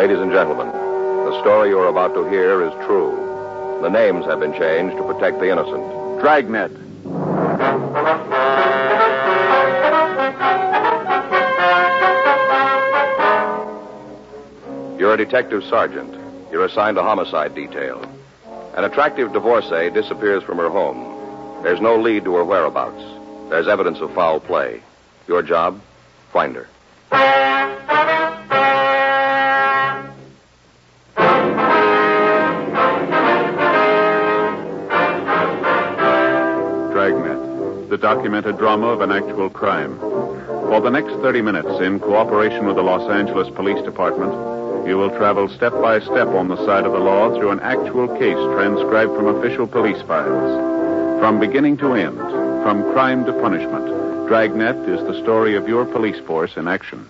Ladies and gentlemen, the story you're about to hear is true. The names have been changed to protect the innocent. Dragnet. You're a detective sergeant. You're assigned a homicide detail. An attractive divorcee disappears from her home. There's no lead to her whereabouts. There's evidence of foul play. Your job? Find her. Dragnet, the documented drama of an actual crime. For the next 30 minutes, in cooperation with the Los Angeles Police Department, you will travel step by step on the side of the law through an actual case transcribed from official police files. From beginning to end, from crime to punishment, Dragnet is the story of your police force in action.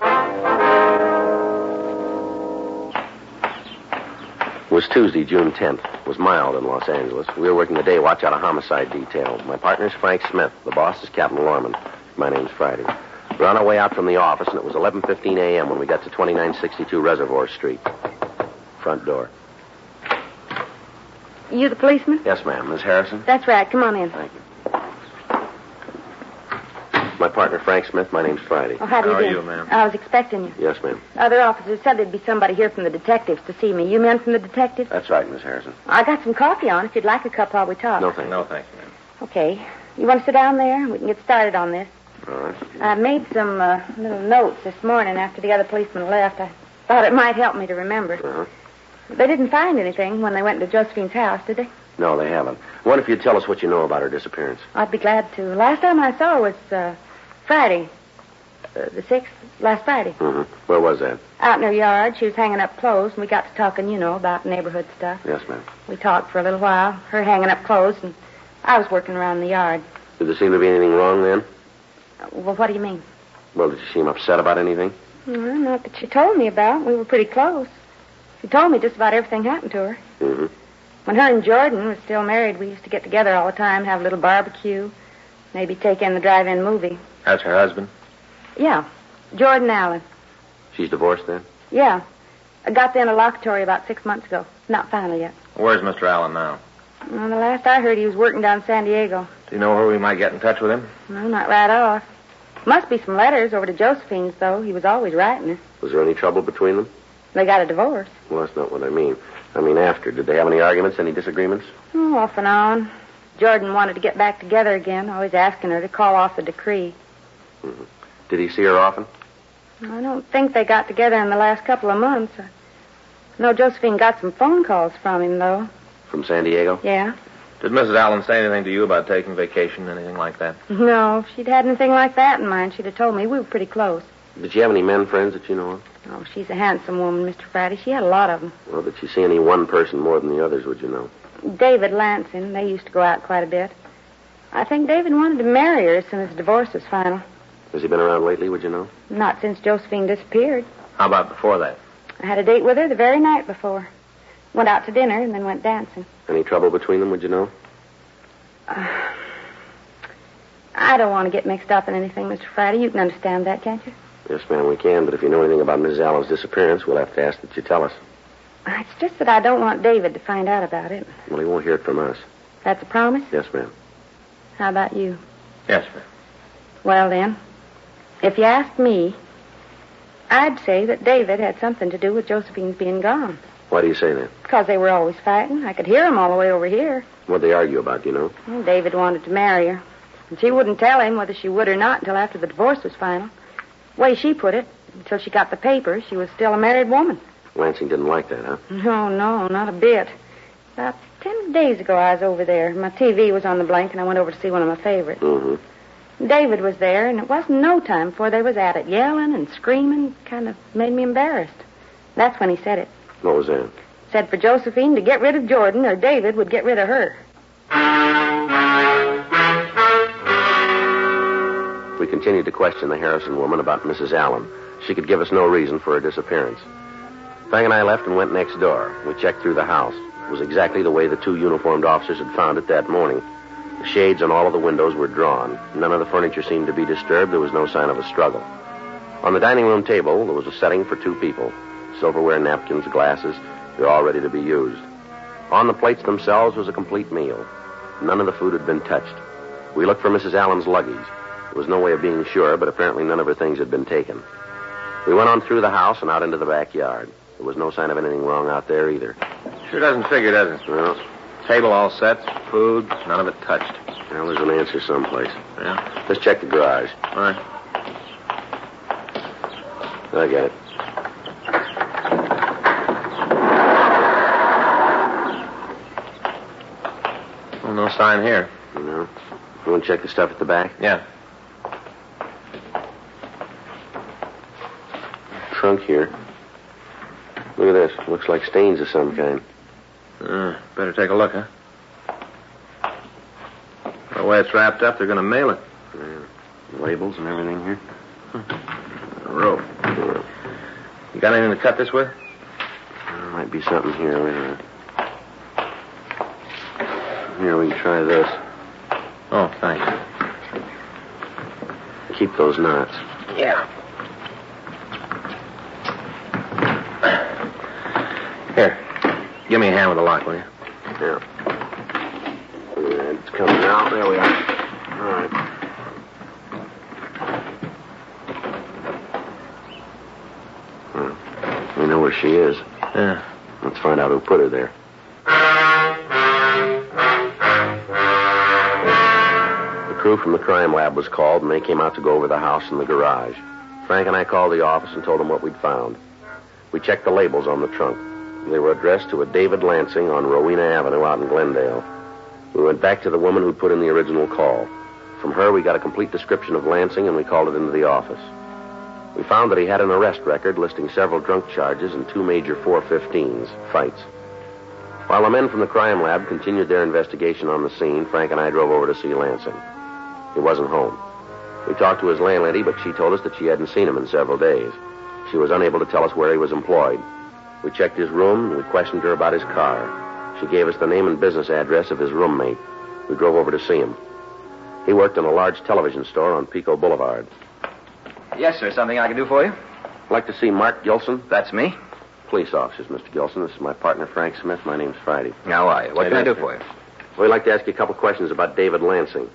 It was Tuesday, June 10th. It was mild in Los Angeles. We were working the day watch out of homicide detail. My partner's Frank Smith. The boss is Captain Lorman. My name's Friday. We're on our way out from the office, and it was 11:15 a.m. when we got to 2962 Reservoir Street. Front door. You the policeman? Yes, ma'am. Miss Harrison? That's right. Come on in. Thank you. My partner, Frank Smith. My name's Friday. Oh, how do you How do? are you, ma'am? I was expecting you. Yes, ma'am. Other officers said there'd be somebody here from the detectives to see me. You men from the detectives? That's right, Miss Harrison. I got some coffee on if you'd like a cup while we talk. No, thank you. No, thank you, ma'am. Okay. You want to sit down there? We can get started on this. All right. I made some little notes this morning after the other policeman left. I thought it might help me to remember. Uh-huh. They didn't find anything when they went to Josephine's house, did they? No, they haven't. I wonder if you'd tell us what you know about her disappearance. I'd be glad to. Last time I saw her was Friday. The 6th, last Friday. Mm-hmm. Where was that? Out in her yard. She was hanging up clothes, and we got to talking, about neighborhood stuff. Yes, ma'am. We talked for a little while, her hanging up clothes, and I was working around the yard. Did there seem to be anything wrong then? Well, what do you mean? Well, did she seem upset about anything? Well, not that she told me about. We were pretty close. She told me just about everything happened to her. Mm-hmm. When her and Jordan were still married, we used to get together all the time, have a little barbecue, maybe take in the drive-in movie. That's her husband? Yeah, Jordan Allen. She's divorced then? Yeah. I got the interlocutory about 6 months ago. Not final yet. Where's Mr. Allen now? Well, the last I heard, he was working down San Diego. Do you know where we might get in touch with him? No, not right off. Must be some letters over to Josephine's, though. He was always writing her. Was there any trouble between them? They got a divorce. Well, that's not what I mean. I mean after. Did they have any arguments, any disagreements? Oh, off and on. Jordan wanted to get back together again, always asking her to call off the decree. Mm-hmm. Did he see her often? I don't think they got together in the last couple of months. I know Josephine got some phone calls from him, though. From San Diego? Yeah. Did Mrs. Allen say anything to you about taking vacation, anything like that? No, if she'd had anything like that in mind, she'd have told me. We were pretty close. Did she have any men friends that you know of? Oh, she's a handsome woman, Mr. Friday. She had a lot of them. Well, did she see any one person more than the others, would you know? David Lansing. They used to go out quite a bit. I think David wanted to marry her as soon as the divorce was final. Has he been around lately, would you know? Not since Josephine disappeared. How about before that? I had a date with her the very night before. Went out to dinner and then went dancing. Any trouble between them, would you know? I don't want to get mixed up in anything, Mr. Friday. You can understand that, can't you? Yes, ma'am, we can, but if you know anything about Mrs. Allen's disappearance, we'll have to ask that you tell us. It's just that I don't want David to find out about it. Well, he won't hear it from us. That's a promise? Yes, ma'am. How about you? Yes, ma'am. Well, then, if you ask me, I'd say that David had something to do with Josephine's being gone. Why do you say that? Because they were always fighting. I could hear them all the way over here. What'd they argue about, do you know? Well, David wanted to marry her. And she wouldn't tell him whether she would or not until after the divorce was final. The way she put it, until she got the papers, she was still a married woman. Lansing didn't like that, huh? No, not a bit. About 10 days ago, I was over there. My TV was on the blink, and I went over to see one of my favorites. Mm-hmm. David was there, and it wasn't no time before they was at it, yelling and screaming. Kind of made me embarrassed. That's when he said it. What was that? Said for Josephine to get rid of Jordan, or David would get rid of her. We continued to question the Harrison woman about Mrs. Allen. She could give us no reason for her disappearance. Fang and I left and went next door. We checked through the house. It was exactly the way the two uniformed officers had found it that morning. The shades on all of the windows were drawn. None of the furniture seemed to be disturbed. There was no sign of a struggle. On the dining room table, there was a setting for two people. silverware, napkins, glasses. They're all ready to be used. On the plates themselves was a complete meal. None of the food had been touched. We looked for Mrs. Allen's luggage. There was no way of being sure, but apparently none of her things had been taken. We went on through the house and out into the backyard. There was no sign of anything wrong out there either. Sure doesn't figure, does it? Well, Table all set, food, none of it touched. well, there's an answer someplace. Yeah? Let's check the garage. All right. I got it. Well, no sign here. No. You want to check the stuff at the back? Yeah. Trunk here. Look at this. Looks like stains of some kind. Better take a look, huh? The way it's wrapped up, they're going to mail it. Yeah. Labels and everything here. A rope. You got anything to cut this with? There might be something here. Wait a minute. Here, we can try this. Oh, thanks. Keep those knots. Yeah. Here. Give me a hand with the lock, will you? Yeah. It's coming out. There we are. All right. We know where she is. Yeah. Let's find out who put her there. The crew from the crime lab was called, and they came out to go over the house and the garage. Frank and I called the office and told them what we'd found. We checked the labels on the trunk. They were addressed to a David Lansing on Rowena Avenue out in Glendale. We went back to the woman who'd put in the original call. From her, we got a complete description of Lansing, and we called it into the office. We found that he had an arrest record listing several drunk charges and 2 major 415s, fights. While the men from the crime lab continued their investigation on the scene, Frank and I drove over to see Lansing. He wasn't home. We talked to his landlady, but she told us that she hadn't seen him in several days. She was unable to tell us where he was employed. We checked his room, and we questioned her about his car. She gave us the name and business address of his roommate. We drove over to see him. He worked in a large television store on Pico Boulevard. Yes, sir. Something I can do for you? I'd like to see Mark Gilson. That's me. Police officers, Mr. Gilson. This is my partner, Frank Smith. My name's Friday. How are you? What can I do for you? We'd like to ask you a couple questions about David Lansing.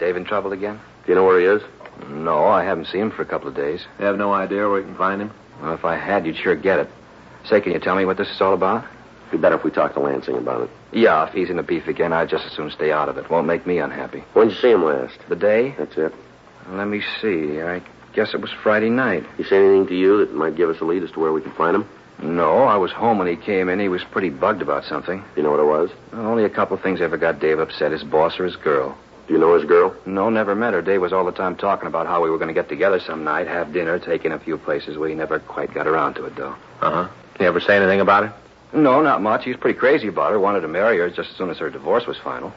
Dave in trouble again? Do you know where he is? No, I haven't seen him for a couple of days. You have no idea where you can find him? Well, if I had, you'd sure get it. Say, can you tell me what this is all about? It'd be better if we talked to Lansing about it. Yeah, if he's in the beef again, I'd just as soon stay out of it. Won't make me unhappy. When'd you see him last? The day? That's it. Let me see. I guess it was Friday night. He say anything to you that might give us a lead as to where we can find him? No, I was home when he came in. He was pretty bugged about something. You know what it was? Only a couple of things ever got Dave upset, his boss or his girl. Do you know his girl? No, never met her. Dave was all the time talking about how we were going to get together some night, have dinner, take in a few places. We never quite got around to it, though. Uh-huh. You ever say anything about it? No, not much. He was pretty crazy about her, wanted to marry her just as soon as her divorce was final.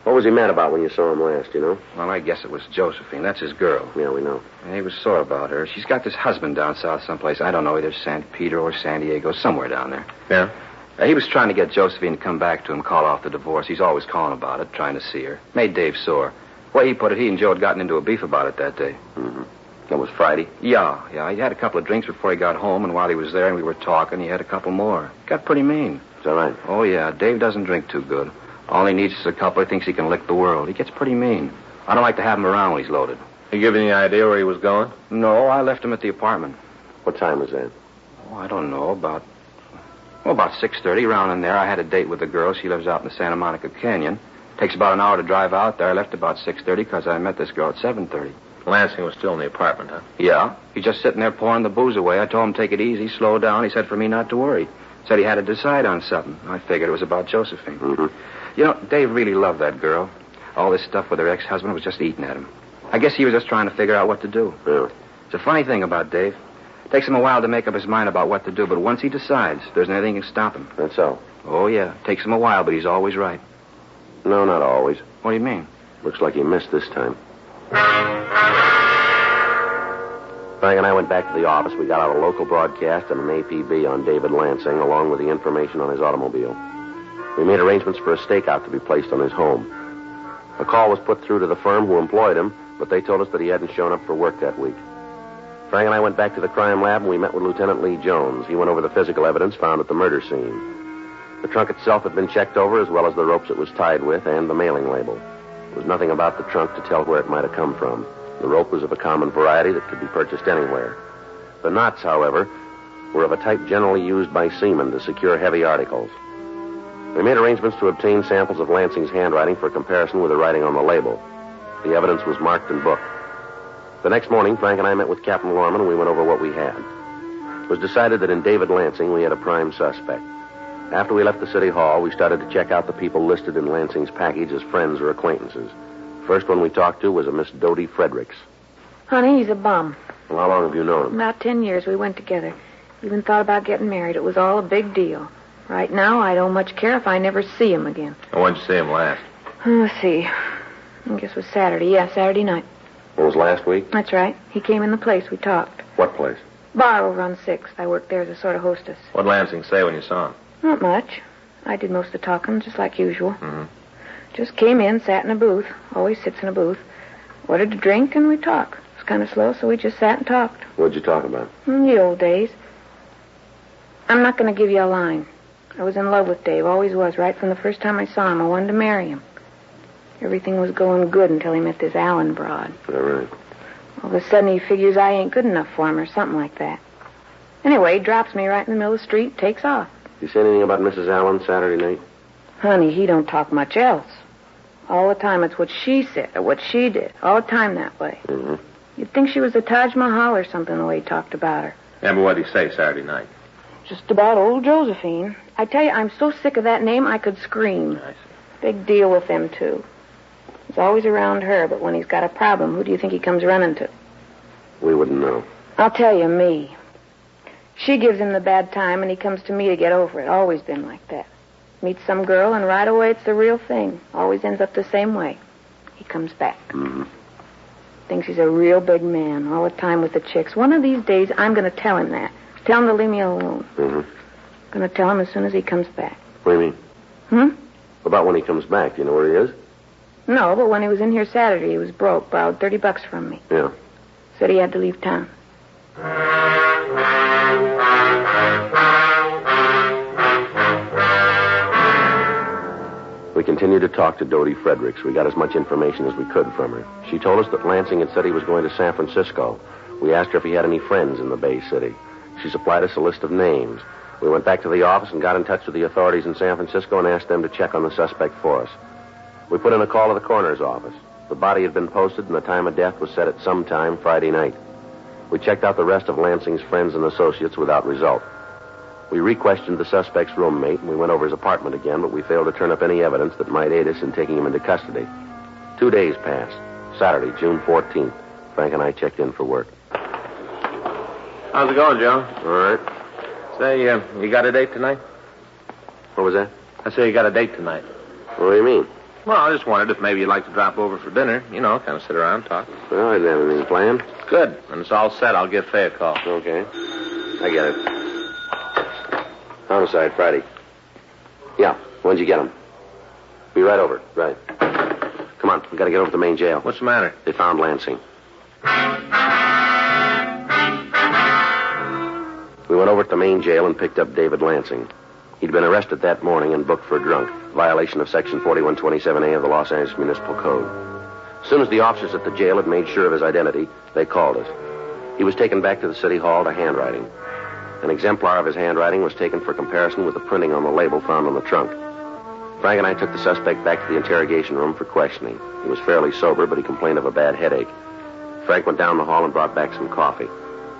What was he mad about when you saw him last, you know? Well, I guess it was Josephine. That's his girl. Yeah, we know. And he was sore about her. She's got this husband down south someplace. I don't know, either San Pedro or San Diego, somewhere down there. Yeah? He was trying to get Josephine to come back to him, call off the divorce. He's always calling about it, trying to see her. Made Dave sore. The way he put it, he and Joe had gotten into a beef about it that day. Mm-hmm. That was Friday? Yeah. He had a couple of drinks before he got home, and while he was there and we were talking, he had a couple more. Got pretty mean. Is that right? Oh, yeah. Dave doesn't drink too good. All he needs is a couple. He thinks he can lick the world. He gets pretty mean. I don't like to have him around when he's loaded. You give any idea where he was going? No, I left him at the apartment. What time was that? Oh, I don't know. About 6:30, around in there. I had a date with a girl. She lives out in the Santa Monica Canyon. Takes about an hour to drive out there. I left about 6:30 because I met this girl at 7:30. Lansing was still in the apartment, huh? Yeah. He's just sitting there pouring the booze away. I told him take it easy, slow down. He said for me not to worry. Said he had to decide on something. I figured it was about Josephine. Mm-hmm. You know, Dave really loved that girl. All this stuff with her ex-husband was just eating at him. I guess he was just trying to figure out what to do. Yeah. It's a funny thing about Dave. It takes him a while to make up his mind about what to do, but once he decides, there's nothing that can stop him. That's so. Oh, yeah. It takes him a while, but he's always right. No, not always. What do you mean? Looks like he missed this time. Frank and I went back to the office. We got out a local broadcast and an APB on David Lansing, along with the information on his automobile. We made arrangements for a stakeout to be placed on his home. A call was put through to the firm who employed him, but they told us that he hadn't shown up for work that week. Frank and I went back to the crime lab, and we met with Lieutenant Lee Jones. He went over the physical evidence found at the murder scene. The trunk itself had been checked over, as well as the ropes it was tied with and the mailing label. There was nothing about the trunk to tell where it might have come from. The rope was of a common variety that could be purchased anywhere. The knots, however, were of a type generally used by seamen to secure heavy articles. We made arrangements to obtain samples of Lansing's handwriting for comparison with the writing on the label. The evidence was marked and booked. The next morning, Frank and I met with Captain Lorman, and we went over what we had. It was decided that in David Lansing we had a prime suspect. After we left the city hall, we started to check out the people listed in Lansing's package as friends or acquaintances. The first one we talked to was a Miss Dodie Fredericks. Honey, he's a bum. Well, how long have you known him? About 10 years we went together. Even thought about getting married. It was all a big deal. Right now, I don't much care if I never see him again. And when'd you see him last? Let's see. I guess it was Saturday. Yeah, Saturday night. It was last week? That's right. He came in the place. We talked. What place? Bar over on 6th. I worked there as a sort of hostess. What'd Lansing say when you saw him? Not much. I did most of the talking, just like usual. Mm-hmm. Just came in, sat in a booth. Always sits in a booth. Ordered a drink, and we talked. It was kind of slow, so we just sat and talked. What'd you talk about? The old days. I'm not going to give you a line. I was in love with Dave, always was, right from the first time I saw him. I wanted to marry him. Everything was going good until he met this Allen broad. All right. All of a sudden, he figures I ain't good enough for him or something like that. Anyway, he drops me right in the middle of the street, takes off. You say anything about Mrs. Allen Saturday night? Honey, he don't talk much else. All the time it's what she said or what she did. All the time that way. Mm-hmm. You'd think she was the Taj Mahal or something the way he talked about her. Yeah, but what'd he say Saturday night? Just about old Josephine. I tell you, I'm so sick of that name I could scream. I see. Big deal with them, too. He's always around her, but when he's got a problem, who do you think he comes running to? We wouldn't know. I'll tell you, me. She gives him the bad time, and he comes to me to get over it. Always been like that. Meets some girl, and right away it's the real thing. Always ends up the same way. He comes back. Mm-hmm. Thinks he's a real big man all the time with the chicks. One of these days, I'm going to tell him that. Tell him to leave me alone. Mm-hmm. Going to tell him as soon as he comes back. What do you mean? Hmm? About when he comes back. Do you know where he is? No, but when he was in here Saturday, he was broke. Borrowed $30 from me. Yeah. Said he had to leave town. We continued to talk to Dodie Fredericks. We got as much information as we could from her. She told us that Lansing had said he was going to San Francisco. We asked her if he had any friends in the Bay City. She supplied us a list of names. We went back to the office and got in touch with the authorities in San Francisco and asked them to check on the suspect for us. We put in a call to the coroner's office. The body had been posted and the time of death was set at some time Friday night. We checked out the rest of Lansing's friends and associates without result. We re-questioned the suspect's roommate, and we went over his apartment again, but we failed to turn up any evidence that might aid us in taking him into custody. 2 days passed. Saturday, June 14th. Frank and I checked in for work. How's it going, Joe? All right. Say, you got a date tonight? What was that? I say you got a date tonight. What do you mean? Well, I just wondered if maybe you'd like to drop over for dinner. You know, kind of sit around, talk. Well, I didn't have anything planned. Good. When it's all set, I'll give Faye a call. Okay. I get it. Homicide, Friday. Yeah. When'd you get him? Be right over. Right. Come on. We got to get over to the main jail. What's the matter? They found Lansing. We went over to the main jail and picked up David Lansing. He'd been arrested that morning and booked for drunk, violation of Section 4127A of the Los Angeles Municipal Code. As soon as the officers at the jail had made sure of his identity, they called us. He was taken back to the city hall to handwriting. An exemplar of his handwriting was taken for comparison with the printing on the label found on the trunk. Frank and I took the suspect back to the interrogation room for questioning. He was fairly sober, but he complained of a bad headache. Frank went down the hall and brought back some coffee.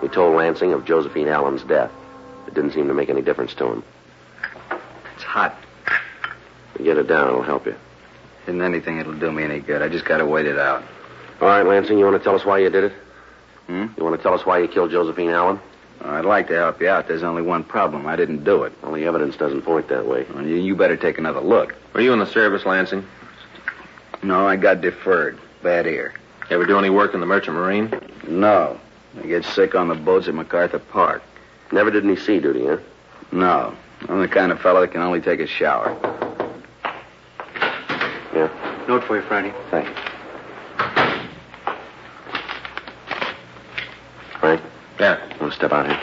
He told Lansing of Josephine Allen's death. It didn't seem to make any difference to him. It's hot. You get it down, it'll help you. Isn't anything that'll do me any good. I just got to wait it out. All right, Lansing, you want to tell us why you did it? Hmm? You want to tell us why you killed Josephine Allen? I'd like to help you out. There's only one problem. I didn't do it. Well, the evidence doesn't point that way. Well, you better take another look. Were you in the service, Lansing? No, I got deferred. Bad ear. You ever do any work in the Merchant Marine? No. I get sick on the boats at MacArthur Park. Never did any sea duty, huh? No. I'm the kind of fellow that can only take a shower. Yeah. Note for you, Friday. Thanks. Frank? step out here.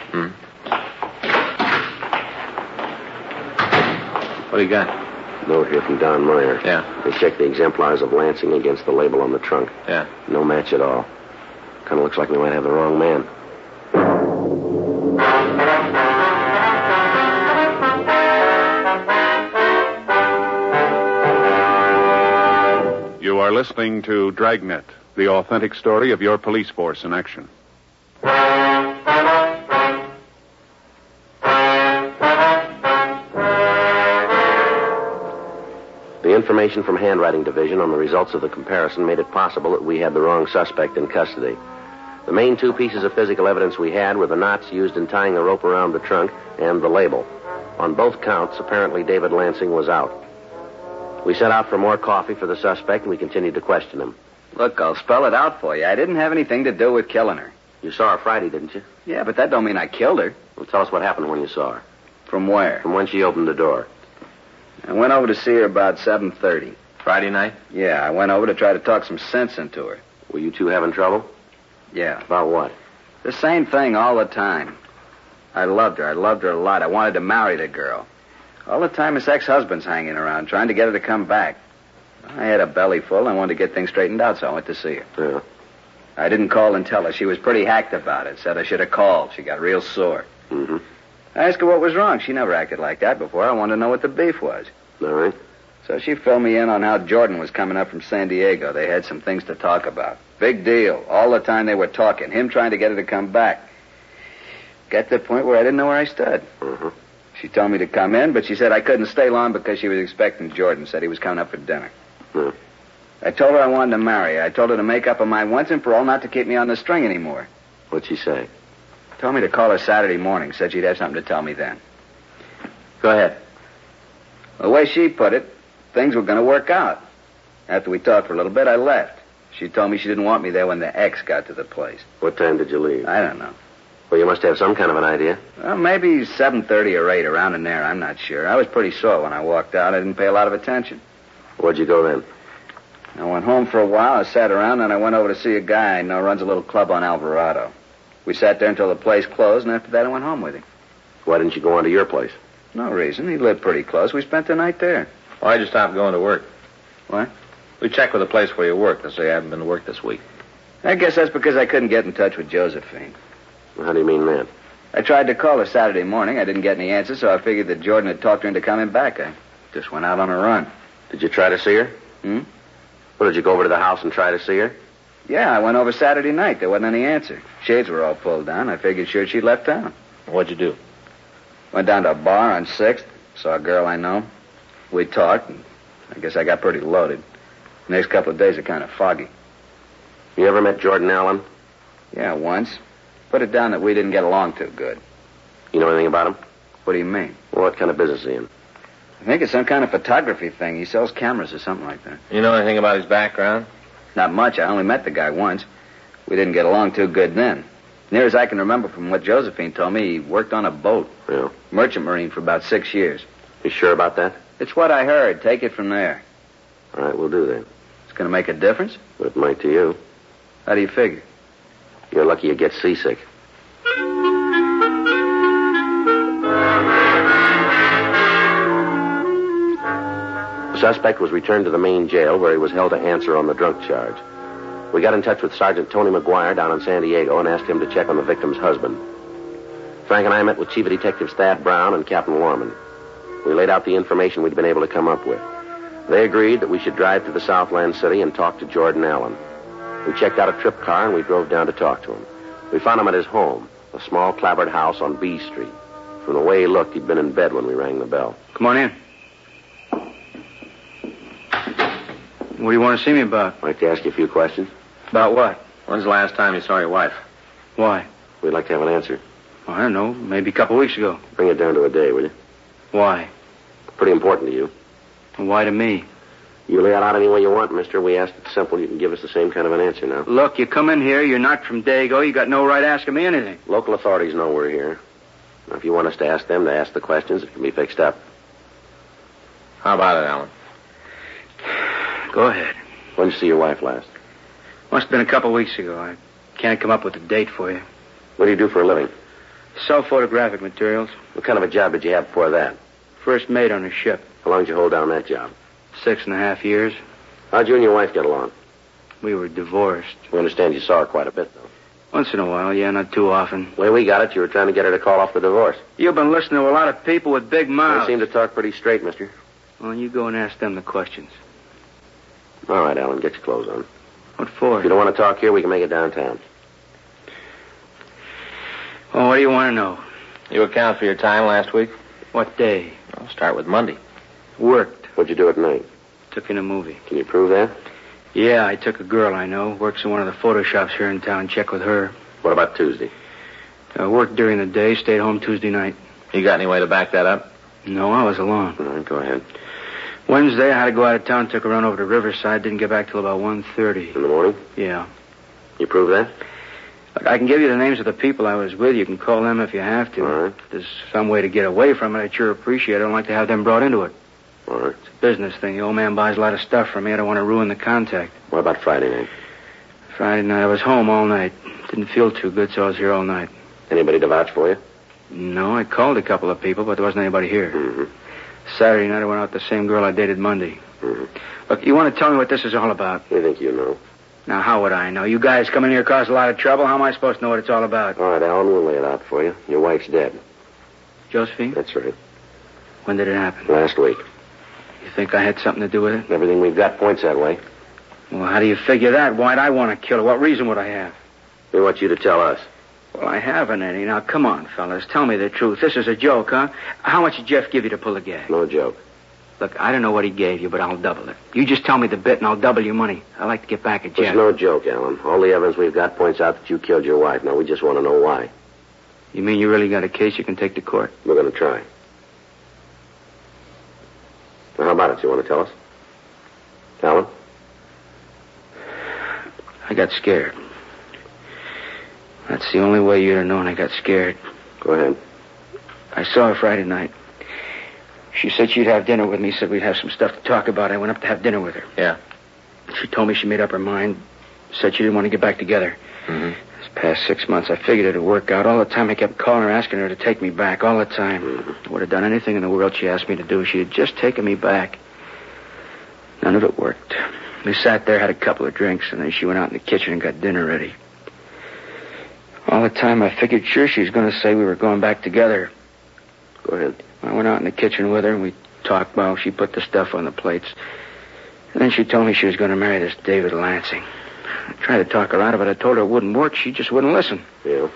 What do you got? Note here from Don Meyer. Yeah. They checked the exemplars of Lansing against the label on the trunk. Yeah. No match at all. Kind of looks like we might have the wrong man. You are listening to Dragnet, the authentic story of your police force in action. The information from Handwriting Division on the results of the comparison made it possible that we had the wrong suspect in custody. The main two pieces of physical evidence we had were the knots used in tying the rope around the trunk and the label. On both counts, apparently David Lansing was out. We set out for more coffee for the suspect, and we continued to question him. Look, I'll spell it out for you. I didn't have anything to do with killing her. You saw her Friday, didn't you? Yeah, but that don't mean I killed her. Well, tell us what happened when you saw her. From where? From when she opened the door. I went over to see her about 7:30. Friday night? Yeah, I went over to try to talk some sense into her. Were you two having trouble? Yeah. About what? The same thing all the time. I loved her. I loved her a lot. I wanted to marry the girl. All the time his ex-husband's hanging around, trying to get her to come back. I had a belly full, and I wanted to get things straightened out, so I went to see her. Yeah. I didn't call and tell her. She was pretty hacked about it. Said I should have called. She got real sore. Mm-hmm. I asked her what was wrong. She never acted like that before. I wanted to know what the beef was. All right. So she filled me in on how Jordan was coming up from San Diego. They had some things to talk about. Big deal. All the time they were talking. Him trying to get her to come back. Got to the point where I didn't know where I stood. Mm-hmm. She told me to come in, but she said I couldn't stay long because she was expecting Jordan. Said he was coming up for dinner. Yeah. I told her I wanted to marry her. I told her to make up her mind once and for all not to keep me on the string anymore. What'd she say? Told me to call her Saturday morning. Said she'd have something to tell me then. Go ahead. The way she put it, things were going to work out. After we talked for a little bit, I left. She told me she didn't want me there when the ex got to the place. What time did you leave? I don't know. Well, you must have some kind of an idea. Well, maybe 7:30 or 8, around in there. I'm not sure. I was pretty sore when I walked out. I didn't pay a lot of attention. Where'd you go then? I went home for a while. I sat around, and I went over to see a guy I know runs a little club on Alvarado. We sat there until the place closed, and after that I went home with him. Why didn't you go on to your place? No reason. He lived pretty close. We spent the night there. Why'd you stop going to work? What? We checked with the place where you work. They say you haven't been to work this week. I guess that's because I couldn't get in touch with Josephine. How do you mean that? I tried to call her Saturday morning. I didn't get any answer, so I figured that Jordan had talked her into coming back. I just went out on a run. Did you try to see her? Hmm? Well, did you go over to the house and try to see her? Yeah, I went over Saturday night. There wasn't any answer. Shades were all pulled down. I figured sure she'd left town. What'd you do? Went down to a bar on 6th. Saw a girl I know. We talked, and I guess I got pretty loaded. The next couple of days are kind of foggy. You ever met Jordan Allen? Yeah, once. Put it down that we didn't get along too good. You know anything about him? What do you mean? Well, what kind of business is he in? I think it's some kind of photography thing. He sells cameras or something like that. You know anything about his background? Not much. I only met the guy once. We didn't get along too good then. Near as I can remember from what Josephine told me, he worked on a boat. Yeah. Merchant marine for about 6 years. You sure about that? It's what I heard. Take it from there. All right, we'll do that. It's going to make a difference? But it might to you. How do you figure? You're lucky you get seasick. The suspect was returned to the main jail where he was held to answer on the drunk charge. We got in touch with Sergeant Tony McGuire down in San Diego and asked him to check on the victim's husband. Frank and I met with Chief of Detectives Thad Brown and Captain Lorman. We laid out the information we'd been able to come up with. They agreed that we should drive to the Southland City and talk to Jordan Allen. We checked out a trip car and we drove down to talk to him. We found him at his home, a small clapboard house on B Street. From the way he looked, he'd been in bed when we rang the bell. Come on in. What do you want to see me about? I'd like to ask you a few questions. About what? When's the last time you saw your wife? Why? We'd like to have an answer. I don't know. Maybe a couple weeks ago. Bring it down to a day, will you? Why? Pretty important to you. Why to me? You lay it out any way you want, mister. We asked it simple. You can give us the same kind of an answer now. Look, you come in here. You're not from Dago. You got no right asking me anything. Local authorities know we're here. Now, if you want us to ask them to ask the questions, it can be fixed up. How about it, Alan? Go ahead. When did you see your wife last? Must have been a couple weeks ago. I can't come up with a date for you. What do you do for a living? Sell photographic materials. What kind of a job did you have before that? First mate on a ship. How long did you hold down that job? 6.5 years. How'd you and your wife get along? We were divorced. We understand you saw her quite a bit, though. Once in a while, yeah, not too often. The way we got it, you were trying to get her to call off the divorce. You've been listening to a lot of people with big mouths. They seem to talk pretty straight, mister. Well, you go and ask them the questions. All right, Alan, get your clothes on. What for? If you don't want to talk here, we can make it downtown. Well, what do you want to know? You account for your time last week? What day? I'll start with Monday. Worked. What'd you do at night? Took in a movie. Can you prove that? Yeah, I took a girl I know. Works in one of the photo shops here in town. Check with her. What about Tuesday? Worked during the day. Stayed home Tuesday night. You got any way to back that up? No, I was alone. All right, go ahead. Wednesday, I had to go out of town. Took a run over to Riverside. Didn't get back till about 1:30. In the morning? Yeah. You prove that? Look, I can give you the names of the people I was with. You can call them if you have to. All right. If there's some way to get away from it, I'd sure appreciate it. I don't like to have them brought into it. All right. It's a business thing. The old man buys a lot of stuff from me. I don't want to ruin the contact. What about Friday night? Friday night, I was home all night. Didn't feel too good, so I was here all night. Anybody to vouch for you? No, I called a couple of people, but there wasn't anybody here. Mm-hmm. Saturday night, I went out with the same girl I dated Monday. Mm-hmm. Look, you want to tell me what this is all about? I think you know. Now, how would I know? You guys come in here cause a lot of trouble. How am I supposed to know what it's all about? All right, Alan, we'll lay it out for you. Your wife's dead. Josephine? That's right. When did it happen? Last week. You think I had something to do with it? Everything we've got points that way. Well, how do you figure that? Why'd I want to kill her? What reason would I have? We want you to tell us. Well, I haven't any. Now, come on, fellas. Tell me the truth. This is a joke, huh? How much did Jeff give you to pull the gag? No joke. Look, I don't know what he gave you, but I'll double it. You just tell me the bit, and I'll double your money. I like to get back at Jeff. It's no joke, Alan. All the evidence we've got points out that you killed your wife. Now, we just want to know why. You mean you really got a case you can take to court? We're going to try. Now, how about it? You want to tell us? Alan? I got scared. That's the only way you'd have known I got scared. Go ahead. I saw her Friday night. She said she'd have dinner with me, said we'd have some stuff to talk about. I went up to have dinner with her. Yeah. She told me she made up her mind, said she didn't want to get back together. Mm-hmm. This past 6 months, I figured it'd work out. All the time I kept calling her, asking her to take me back, all the time. Mm-hmm. I would have done anything in the world she asked me to do. She had just taken me back. None of it worked. We sat there, had a couple of drinks, and then she went out in the kitchen and got dinner ready. All the time, I figured sure she was going to say we were going back together. Go ahead. I went out in the kitchen with her, and we talked while she put the stuff on the plates. And then she told me she was going to marry this David Lansing. I tried to talk her out of it. I told her it wouldn't work. She just wouldn't listen. Yeah.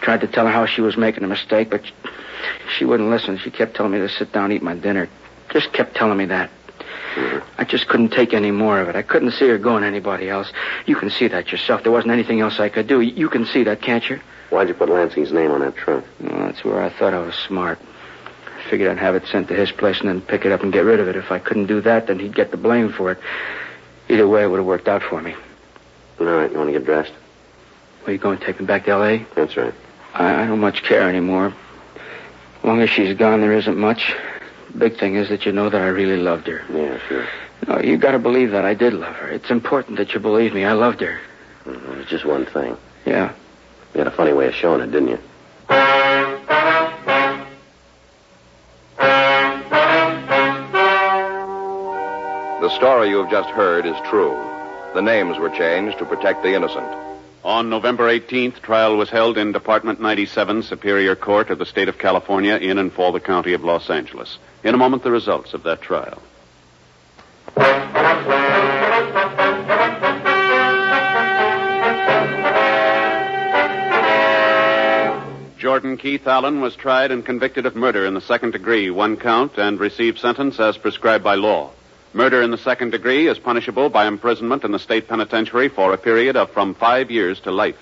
Tried to tell her how she was making a mistake, but she wouldn't listen. She kept telling me to sit down and eat my dinner. Just kept telling me that. Mm-hmm. I just couldn't take any more of it. I couldn't see her going to anybody else. You can see that yourself. There wasn't anything else I could do. You can see that, can't you? Why'd you put Lansing's name on that trunk? Well, that's where I thought I was smart. I figured I'd have it sent to his place and then pick it up and get rid of it. If I couldn't do that, then he'd get the blame for it. Either way, it would have worked out for me. All right, you want to get dressed? Where you going to take me back to L.A.? That's right. I don't much care anymore. As long as she's gone, there isn't much. The big thing is that you know that I really loved her. Yeah, sure. No, you got to believe that I did love her. It's important that you believe me. I loved her. Mm-hmm. It's just one thing. Yeah. You had a funny way of showing it, didn't you? The story you have just heard is true. The names were changed to protect the innocent. On November 18th, trial was held in Department 97, Superior Court of the State of California, in and for the County of Los Angeles. In a moment, the results of that trial. Jordan Keith Allen was tried and convicted of murder in the second degree, one count, and received sentence as prescribed by law. Murder in the second degree is punishable by imprisonment in the state penitentiary for a period of from 5 years to life.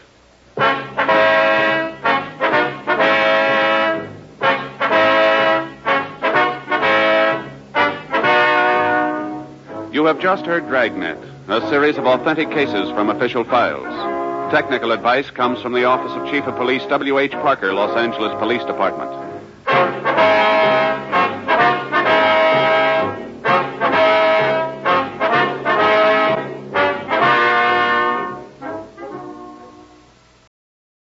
You have just heard Dragnet, a series of authentic cases from official files. Technical advice comes from the Office of Chief of Police W.H. Parker, Los Angeles Police Department.